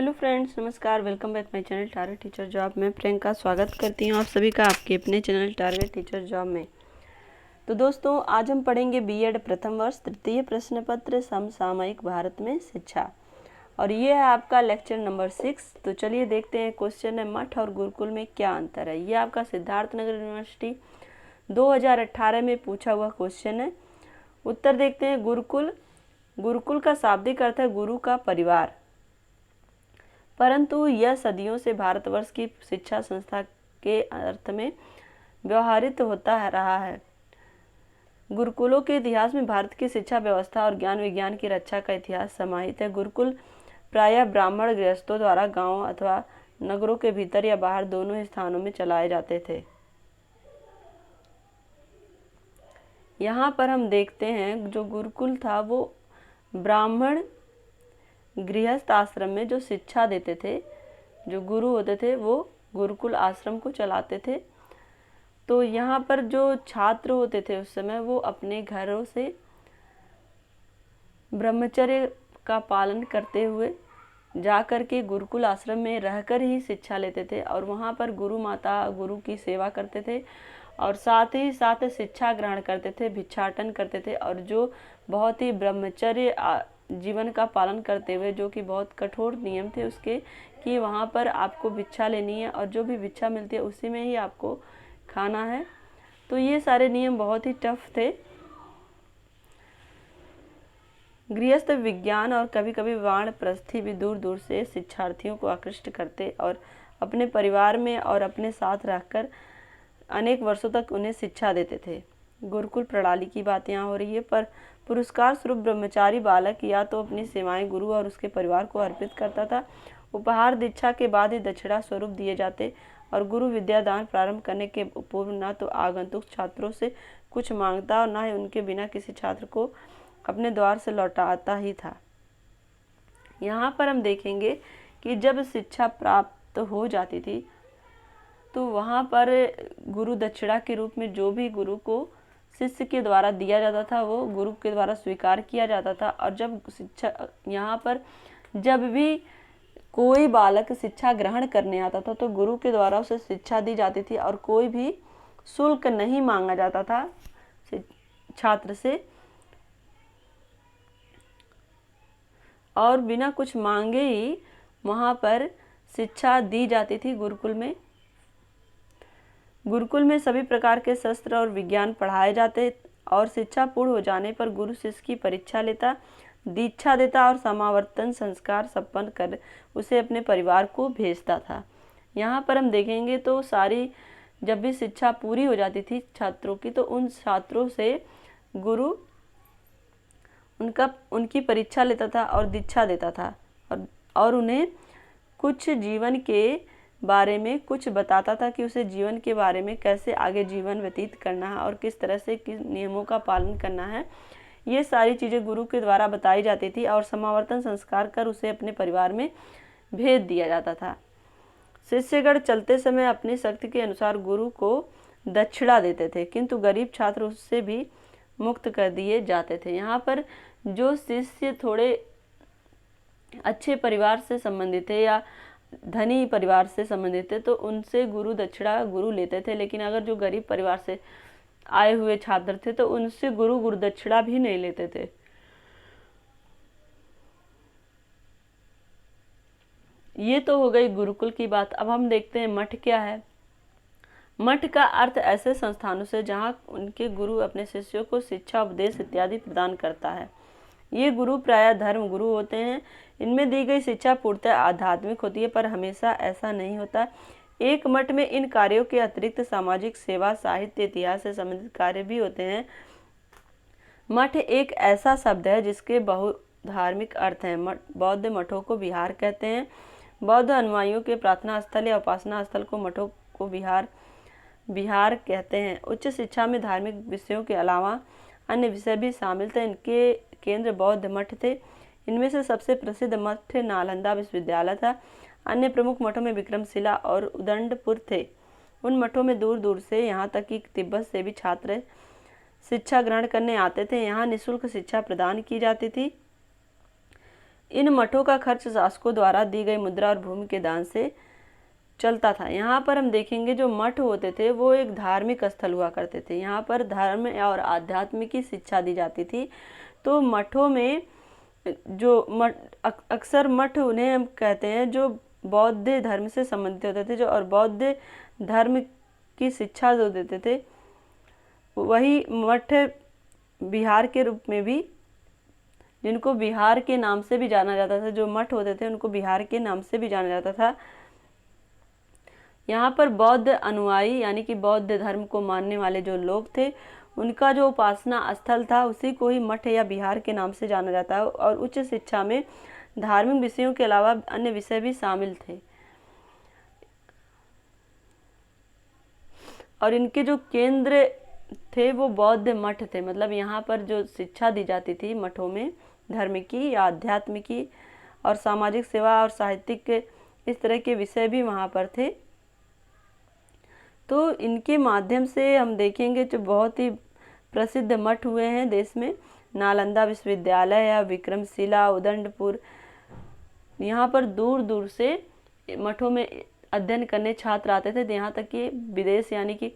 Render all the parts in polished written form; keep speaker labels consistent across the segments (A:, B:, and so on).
A: Hello friends, नमस्कार। Welcome back my channel target teacher job में। प्रियंका स्वागत करती हूँ आप सभी का आपके अपने चैनल टारगेट टीचर जॉब में। तो दोस्तों, आज हम पढ़ेंगे बीएड प्रथम वर्ष तृतीय प्रश्न पत्र समसामयिक भारत में शिक्षा, और ये है आपका लेक्चर नंबर 6। तो चलिए देखते हैं। क्वेश्चन है, मठ और गुरुकुल में क्या अंतर है। ये आपका सिद्धार्थनगर यूनिवर्सिटी 2018 में पूछा हुआ क्वेश्चन है। उत्तर देखते हैं। गुरुकुल का शाब्दिक अर्थ है गुरु का परिवार, परंतु यह सदियों से भारतवर्ष की शिक्षा संस्था के अर्थ में व्यवहारित होता रहा है। गुरुकुलों के इतिहास में भारत की शिक्षा व्यवस्था और ज्ञान विज्ञान की रक्षा का इतिहास समाहित है। गुरुकुल प्रायः ब्राह्मण गृहस्थों द्वारा गांवों अथवा नगरों के भीतर या बाहर दोनों ही स्थानों में चलाए जाते थे। यहाँ पर हम देखते हैं, जो गुरुकुल था वो ब्राह्मण गृहस्थ आश्रम में जो शिक्षा देते थे, जो गुरु होते थे वो गुरुकुल आश्रम को चलाते थे। तो यहाँ पर जो छात्र होते थे उस समय वो अपने घरों से ब्रह्मचर्य का पालन करते हुए जा कर के गुरुकुल आश्रम में रहकर ही शिक्षा लेते थे, और वहाँ पर गुरु माता गुरु की सेवा करते थे और साथ ही साथ शिक्षा ग्रहण करते थे, भिक्षाटन करते थे। और जो बहुत ही ब्रह्मचर्य जीवन का पालन करते हुए, जो कि बहुत कठोर नियम थे उसके, कि वहाँ पर आपको भिक्षा लेनी है और जो भी भिक्षा मिलती है उसी में ही आपको खाना है। तो ये सारे नियम बहुत ही टफ थे। गृहस्थ विज्ञान और कभी कभी वानप्रस्थी भी दूर दूर से शिक्षार्थियों को आकृष्ट करते और अपने परिवार में और अपने साथ रहकर अनेक वर्षों तक उन्हें शिक्षा देते थे। गुरुकुल प्रणाली की बात यहाँ हो रही है। पर पुरस्कार स्वरूप ब्रह्मचारी बालक या तो अपनी सेवाएं गुरु और उसके परिवार को अर्पित करता था। उपहार दीक्षा के बाद ही दक्षिणा स्वरूप दिए जाते, और गुरु विद्यादान प्रारंभ करने के पूर्व न तो आगंतुक छात्रों से कुछ मांगता और न ही उनके बिना किसी छात्र को अपने द्वार से लौटाता ही था। यहाँ पर हम देखेंगे कि जब शिक्षा प्राप्त हो जाती थी तो वहाँ पर गुरु दक्षिणा के रूप में जो भी गुरु को शिष्य के द्वारा दिया जाता था वो गुरु के द्वारा स्वीकार किया जाता था। और जब शिक्षा यहाँ पर जब भी कोई बालक शिक्षा ग्रहण करने आता था तो गुरु के द्वारा उसे शिक्षा दी जाती थी, और कोई भी शुल्क नहीं मांगा जाता था छात्र से, और बिना कुछ मांगे ही वहाँ पर शिक्षा दी जाती थी। गुरुकुल में सभी प्रकार के शस्त्र और विज्ञान पढ़ाए जाते, और शिक्षा पूर्ण हो जाने पर गुरु शिष्य की परीक्षा लेता, दीक्षा देता और समावर्तन संस्कार संपन्न कर उसे अपने परिवार को भेजता था। यहाँ पर हम देखेंगे तो सारी जब भी शिक्षा पूरी हो जाती थी छात्रों की, तो उन छात्रों से गुरु उनकी परीक्षा लेता था और दीक्षा देता था, और उन्हें कुछ जीवन के बारे में कुछ बताता था कि उसे जीवन के बारे में कैसे आगे जीवन व्यतीत करना है और किस तरह से किस नियमों का पालन करना है। ये सारी चीज़ें गुरु के द्वारा बताई जाती थी, और समावर्तन संस्कार कर उसे अपने परिवार में भेज दिया जाता था। शिष्यगण चलते समय अपनी शक्ति के अनुसार गुरु को दक्षिणा देते थे, किंतु गरीब छात्र उससे भी मुक्त कर दिए जाते थे। यहाँ पर जो शिष्य थोड़े अच्छे परिवार से संबंधित थे या धनी परिवार से संबंधित थे तो उनसे गुरु दक्षिणा गुरु लेते थे, लेकिन अगर जो गरीब परिवार से आए हुए छात्र थे तो उनसे गुरु दक्षिणा भी नहीं लेते थे। ये तो हो गई गुरुकुल की बात। अब हम देखते हैं मठ क्या है। मठ का अर्थ ऐसे संस्थानों से जहाँ उनके गुरु अपने शिष्यों को शिक्षा उपदेश इत्यादि प्रदान करता है। ये गुरु प्रायः धर्म गुरु होते हैं। इनमें दी गई शिक्षा पूर्णतः आध्यात्मिक होती है, पर हमेशा ऐसा नहीं होता। एक मठ में इन कार्यों के अतिरिक्त सामाजिक सेवा, साहित्य, इतिहास से संबंधित कार्य भी होते हैं। मठ एक ऐसा शब्द है जिसके बहुधार्मिक अर्थ हैं। बौद्ध मठों को विहार कहते हैं। बौद्ध अनुयायियों के प्रार्थना स्थल या उपासना स्थल को मठों को विहार कहते हैं। उच्च शिक्षा में धार्मिक विषयों के अलावा अन्य विषय भी शामिल थे। इनके केंद्र बौद्ध मठ थे। इनमें से सबसे प्रसिद्ध मठ नालंदा विश्वविद्यालय था। अन्य प्रमुख मठों में विक्रमशिला और उदंडपुर थे। उन मठों में दूर दूर से, यहाँ तक कि तिब्बत से भी छात्र शिक्षा ग्रहण करने आते थे। यहाँ निःशुल्क शिक्षा प्रदान की जाती थी। इन मठों का खर्च शासकों द्वारा दी गई मुद्रा और भूमि के दान से चलता था। यहाँ पर हम देखेंगे जो मठ होते थे वो एक धार्मिक स्थल हुआ करते थे। यहाँ पर धर्म और आध्यात्म की शिक्षा दी जाती थी। तो मठों में जो मठ, अक्सर मठ उन्हें हम कहते हैं जो बौद्ध धर्म से संबंधित होते थे, जो और बौद्ध धर्म की शिक्षा जो देते थे, वही मठ विहार के रूप में भी, जिनको विहार के नाम से भी जाना जाता था, जो मठ होते थे उनको विहार के नाम से भी जाना जाता था। यहाँ पर बौद्ध अनुयायी यानी कि बौद्ध धर्म को मानने वाले जो लोग थे, उनका जो उपासना स्थल था उसी को ही मठ या विहार के नाम से जाना जाता है। और उच्च शिक्षा में धार्मिक विषयों के अलावा अन्य विषय भी शामिल थे। और इनके जो केंद्र थे वो बौद्ध मठ थे। मतलब यहाँ पर जो शिक्षा दी जाती थी मठों में, धर्म की या अध्यात्म की और सामाजिक सेवा और साहित्यिक इस तरह के विषय भी वहाँ पर थे। तो इनके माध्यम से हम देखेंगे जो बहुत ही प्रसिद्ध मठ हुए हैं देश में। नालंदा विश्वविद्यालय या विक्रमशिला, उदंडपुर, यहाँ पर दूर दूर से मठों में अध्ययन करने छात्र आते थे। यहाँ तक कि विदेश यानी कि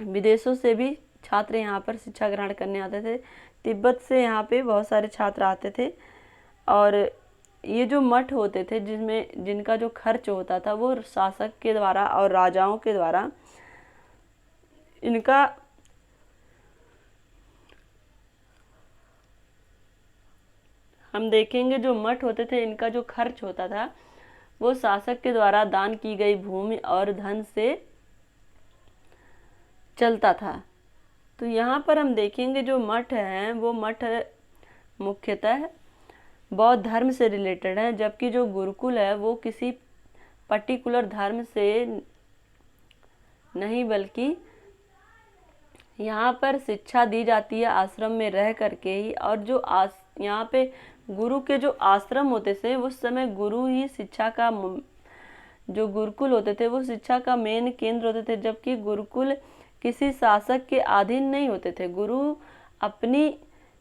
A: विदेशों से भी छात्र यहाँ पर शिक्षा ग्रहण करने आते थे। तिब्बत से यहाँ पे बहुत सारे छात्र आते थे। और ये जो मठ होते थे जिनका जो खर्च होता था वो शासक के द्वारा और राजाओं के द्वारा इनका हम देखेंगे जो मठ होते थे इनका जो खर्च होता था वो शासक के द्वारा दान की गई भूमि और धन से चलता था। तो यहाँ पर हम देखेंगे जो मठ हैं वो मठ मुख्यतः बौद्ध धर्म से रिलेटेड है, जबकि जो गुरुकुल है वो किसी पर्टिकुलर धर्म से नहीं बल्कि यहाँ पर शिक्षा दी जाती है आश्रम में रह करके ही। और जो यहाँ पे गुरु के जो आश्रम होते थे उस समय गुरु ही शिक्षा का, जो गुरुकुल होते थे वो शिक्षा का मेन केंद्र होते थे, जबकि गुरुकुल किसी शासक के अधीन नहीं होते थे। गुरु अपनी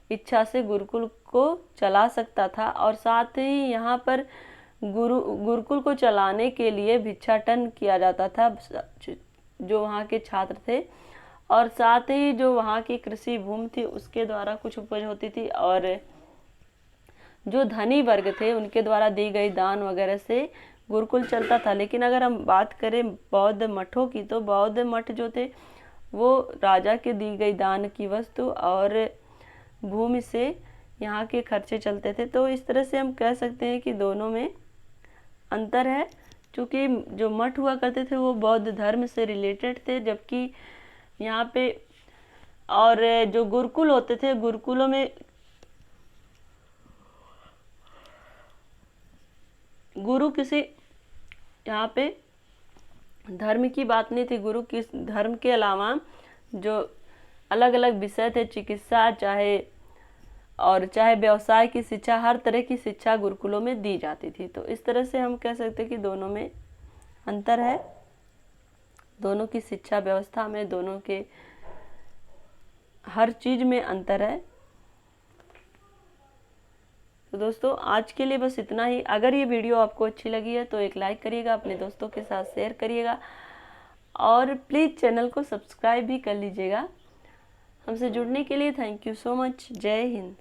A: इच्छा से गुरुकुल को चला सकता था। और साथ ही यहाँ पर गुरुकुल को चलाने के लिए भिक्षाटन किया जाता था जो वहाँ के छात्र थे। और साथ ही जो वहाँ की कृषि भूमि थी उसके द्वारा कुछ उपज होती थी। और जो धनी वर्ग थे उनके द्वारा दी गई दान वगैरह से गुरुकुल चलता था। लेकिन अगर हम बात करें बौद्ध मठों की, तो बौद्ध मठ जो थे वो राजा के दी गई दान की वस्तु और भूमि से यहाँ के खर्चे चलते थे। तो इस तरह से हम कह सकते हैं कि दोनों में अंतर है, क्योंकि जो मठ हुआ करते थे वो बौद्ध धर्म से रिलेटेड थे, जबकि यहाँ पे और जो गुरुकुल होते थे गुरुकुलों में गुरु किसी यहाँ पे धर्म की बात नहीं थी। गुरु किस धर्म के अलावा जो अलग अलग विषय थे, चिकित्सा चाहे व्यवसाय की शिक्षा, हर तरह की शिक्षा गुरुकुलों में दी जाती थी। तो इस तरह से हम कह सकते हैं कि दोनों में अंतर है, दोनों की शिक्षा व्यवस्था में, दोनों के हर चीज में अंतर है। तो दोस्तों आज के लिए बस इतना ही। अगर ये वीडियो आपको अच्छी लगी है तो एक लाइक करिएगा, अपने दोस्तों के साथ शेयर करिएगा और प्लीज़ चैनल को सब्सक्राइब भी कर लीजिएगा। हमसे जुड़ने के लिए थैंक यू सो मच। जय हिंद।